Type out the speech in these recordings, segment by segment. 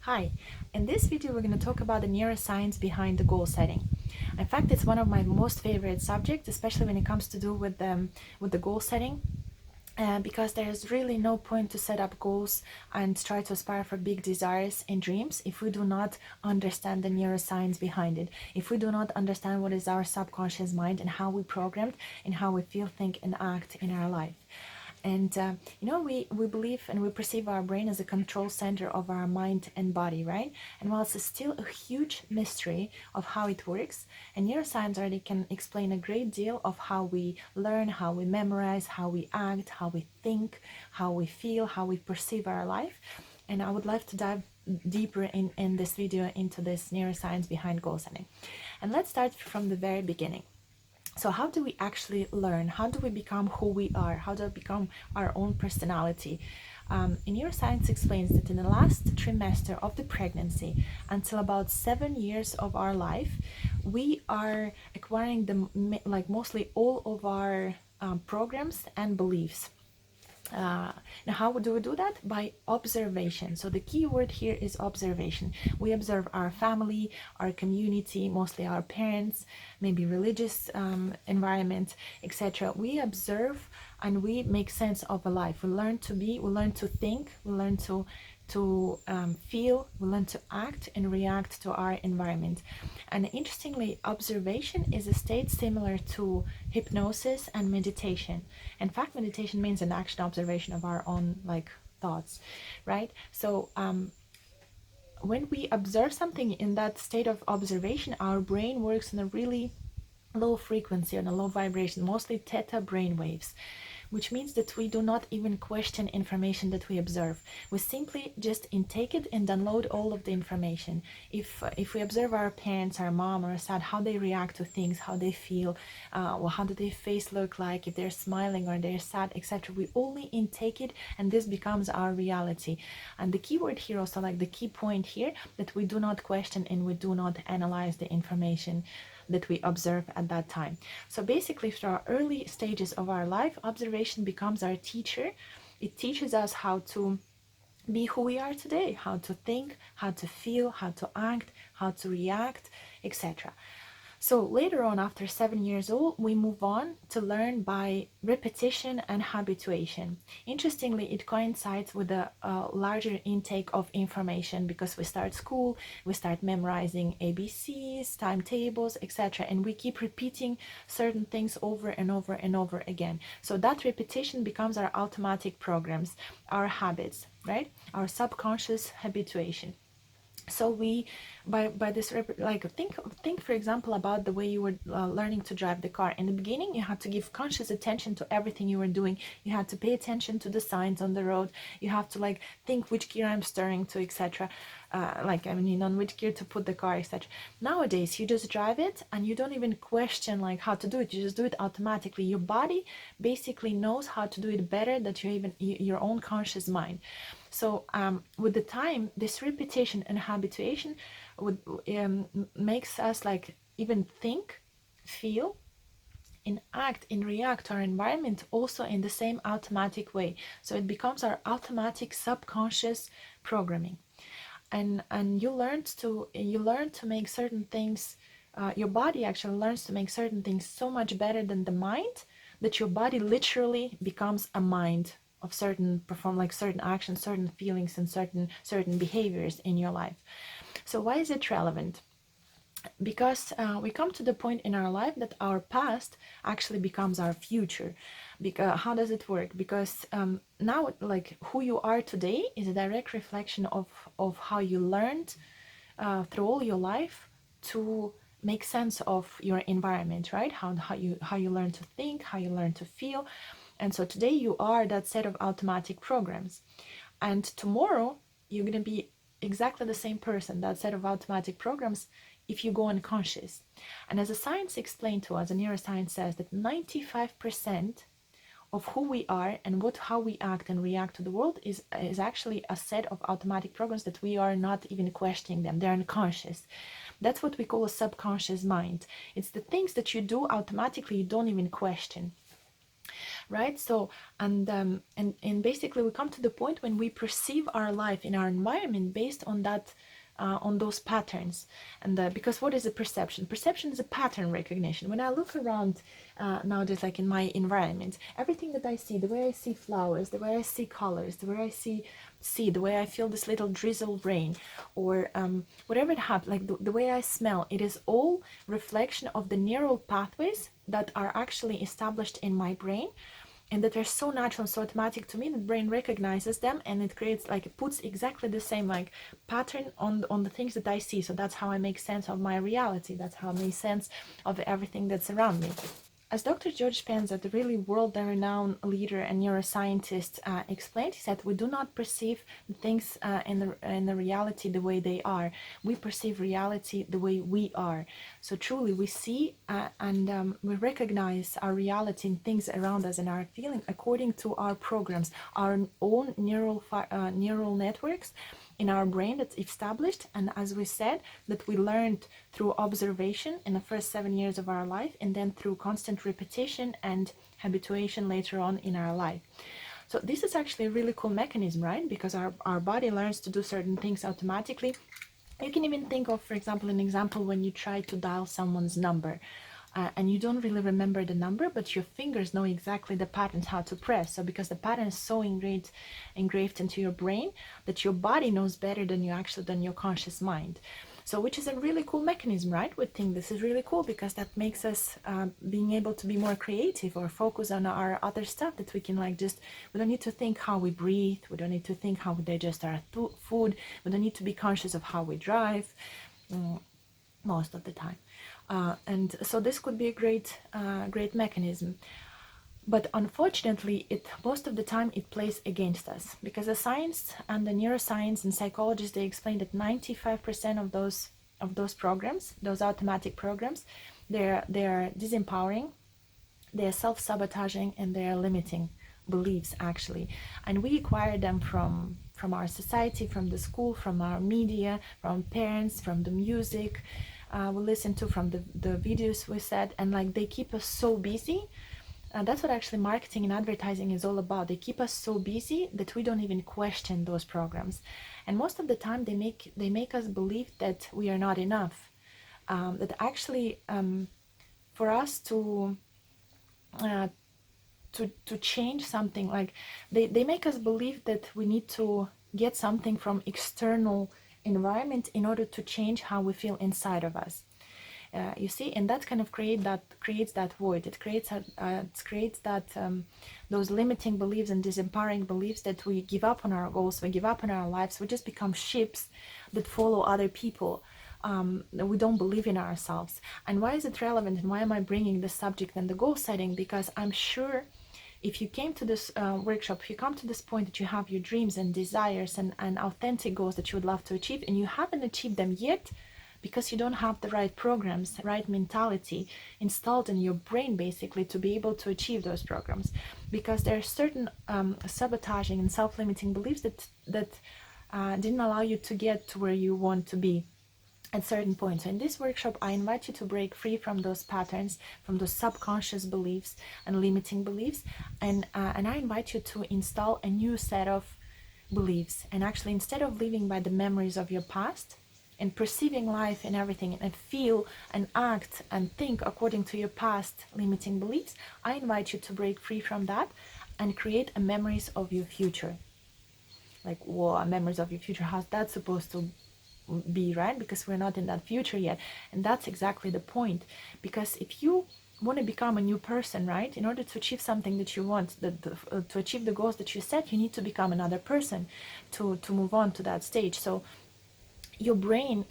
Hi, in this video we're going to talk about the neuroscience behind the goal setting. In fact, it's one of my most favorite subjects, especially when it comes to do with the goal setting, because there's really no point to set up goals and try to aspire for big desires and dreams if we do not understand the neuroscience behind it, if we do not understand what is our subconscious mind and how we programmed and how we feel, think, and act in our life. And we believe and we perceive our brain as a control center of our mind and body, right? And while it's still a huge mystery of how it works, and neuroscience already can explain a great deal of how we learn, how we memorize, how we act, how we think, how we feel, how we perceive our life. And I would like to dive deeper in this video into this neuroscience behind goal setting. And let's start from the very beginning. So how do we actually learn? How do we become who we are? How do we become our own personality? In neuroscience explains that in the last trimester of the pregnancy until about 7 years of our life, we are acquiring mostly all of our programs and beliefs. Now, how do we do that? By observation. So the key word here is observation. We observe our family, our community, mostly our parents, maybe religious environment, etc. We observe and we make sense of a life. We learn to be, we learn to think, we learn to feel, we learn to act and react to our environment. And interestingly, observation is a state similar to hypnosis and meditation. In fact, meditation means an action observation of our own thoughts, right? So when we observe something in that state of observation, our brain works in a really low frequency, on a low vibration, mostly theta brain waves, which means that we do not even question information that we observe. We simply just intake it and download all of the information. If we observe our parents, our mom or our dad, how they react to things, how they feel, well, how do their face look like, if they're smiling or they're sad, etc., we only intake it and this becomes our reality. And the key word here also, the key point here, that we do not question and we do not analyze the information that we observe at that time. So basically, through our early stages of our life, observation becomes our teacher. It teaches us how to be who we are today, how to think, how to feel, how to act, how to react, etc. So later on, after 7 years old, we move on to learn by repetition and habituation. Interestingly, it coincides with a larger intake of information because we start school, we start memorizing ABCs, timetables, etc. And we keep repeating certain things over and over and over again. So that repetition becomes our automatic programs, our habits, right? Our subconscious habituation. So we by this think for example about the way you were learning to drive the car. In the beginning, you had to give conscious attention to everything you were doing. You had to pay attention to the signs on the road. You have to think which gear I'm steering to, etc. On which gear to put the car, etc. Nowadays, you just drive it and you don't even question how to do it. You just do it automatically. Your body basically knows how to do it better than your own conscious mind. So with the time, this repetition and habituation makes us even think, feel, and act and react to our environment also in the same automatic way. So it becomes our automatic subconscious programming. And you learn to make certain things. Your body actually learns to make certain things so much better than the mind, that your body literally becomes a mind of certain actions, certain feelings, and certain behaviors in your life. So why is it relevant? Because we come to the point in our life that our past actually becomes our future. Because how does it work? Because now who you are today is a direct reflection of how you learned through all your life to make sense of your environment, right? How you learn to think, how you learn to feel. And so today you are that set of automatic programs. And tomorrow you're going to be exactly the same person, that set of automatic programs, if you go unconscious. And as the science explained to us, the neuroscience says that 95% of who we are and how we act and react to the world is actually a set of automatic programs that we are not even questioning them. They're unconscious. That's what we call a subconscious mind. It's the things that you do automatically, you don't even question. right? So, and basically we come to the point when we perceive our life in our environment based on that, on those patterns. And because what is a perception? Perception is a pattern recognition. When I look around nowadays, like in my environment, everything that I see, the way I see flowers, the way I see colors, the way I see the way I feel this little drizzle rain, or whatever it happens, like the way I smell, it is all reflection of the neural pathways that are actually established in my brain, and that are so natural and so automatic to me, the brain recognizes them, and it creates, like, it puts exactly the same like pattern on the things that I see. So that's how I make sense of my reality. That's how I make sense of everything that's around me. As Dr. George Dispenza, the really world-renowned leader and neuroscientist, explained, he said, we do not perceive things in the reality the way they are. We perceive reality the way we are. So truly, we see and we recognize our reality and things around us and our feeling according to our programs, our own neural networks in our brain that's established, and as we said, that we learned through observation in the first 7 years of our life, and then through constant repetition and habituation later on in our life. So this is actually a really cool mechanism, right? Because our body learns to do certain things automatically. You can even think of, for example, an example when you try to dial someone's number. And you don't really remember the number, but your fingers know exactly the patterns how to press. So because the pattern is so engraved into your brain, that your body knows better than your conscious mind. So which is a really cool mechanism, right? We think this is really cool because that makes us being able to be more creative or focus on our other stuff, that we can we don't need to think how we breathe, we don't need to think how we digest our food, we don't need to be conscious of how we drive. Most of the time. And so this could be a great mechanism. But unfortunately, most of the time it plays against us, because the science and the neuroscience and psychologists, they explain that 95% of those programs, those automatic programs, they're disempowering, they're self-sabotaging, and they're limiting beliefs actually. And we acquire them from our society, from the school, from our media, from parents, from the music we listen to, from the videos we said, and like they keep us so busy. That's what actually marketing and advertising is all about. They keep us so busy that we don't even question those programs, and most of the time they make us believe that we are not enough. That actually, for us to change something, like they make us believe that we need to get something from external environment in order to change how we feel inside of us. You see, and that kind of creates that void. It creates that those limiting beliefs and disempowering beliefs, that we give up on our goals, we give up on our lives, we just become ships that follow other people. We don't believe in ourselves. And why is it relevant, and why am I bringing this subject and the goal setting? Because I'm sure if you came to this workshop, if you come to this point that you have your dreams and desires and authentic goals that you would love to achieve, and you haven't achieved them yet because you don't have the right programs, the right mentality installed in your brain, basically, to be able to achieve those programs. Because there are certain sabotaging and self-limiting beliefs that didn't allow you to get to where you want to be at certain points. So in this workshop, I invite you to break free from those patterns, from those subconscious beliefs and limiting beliefs, and I invite you to install a new set of beliefs. And actually, instead of living by the memories of your past and perceiving life and everything and feel and act and think according to your past limiting beliefs, I invite you to break free from that and create a memories of your future. Like, whoa, memories of your future, how's that supposed to be, right? Because we're not in that future yet. And that's exactly the point. Because if you want to become a new person, right, in order to achieve something that you want, to achieve the goals that you set, you need to become another person to move on to that stage. So your brain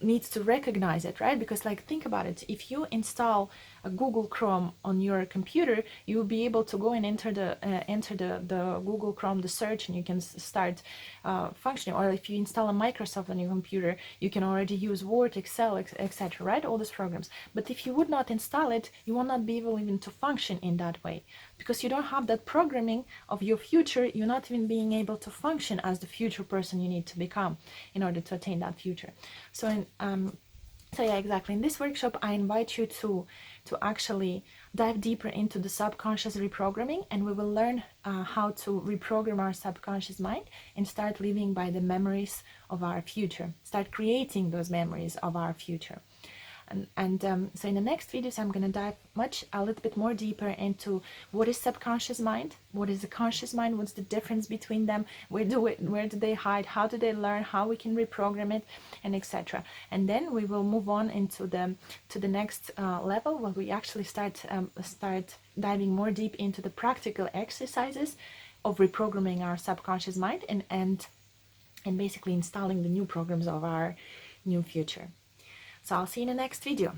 needs to recognize it, right? Because, like, think about it. If you install a Google Chrome on your computer, you will be able to go and enter the Google Chrome, the search, and you can start functioning. Or if you install a Microsoft on your computer, you can already use Word, Excel, etc., right? All these programs. But if you would not install it, you will not be able even to function in that way, because you don't have that programming of your future. You're not even being able to function as the future person you need to become in order to attain that future. So yeah, exactly. In this workshop, I invite you to actually dive deeper into the subconscious reprogramming, and we will learn how to reprogram our subconscious mind and start living by the memories of our future, start creating those memories of our future. So in the next videos, I'm going to dive a little bit more deeper into what is subconscious mind, what is the conscious mind, what's the difference between them, where do they hide, how do they learn, how we can reprogram it, and etc. And then we will move on into the next level, where we actually start diving more deep into the practical exercises of reprogramming our subconscious mind and basically installing the new programs of our new future. So I'll see you in the next video.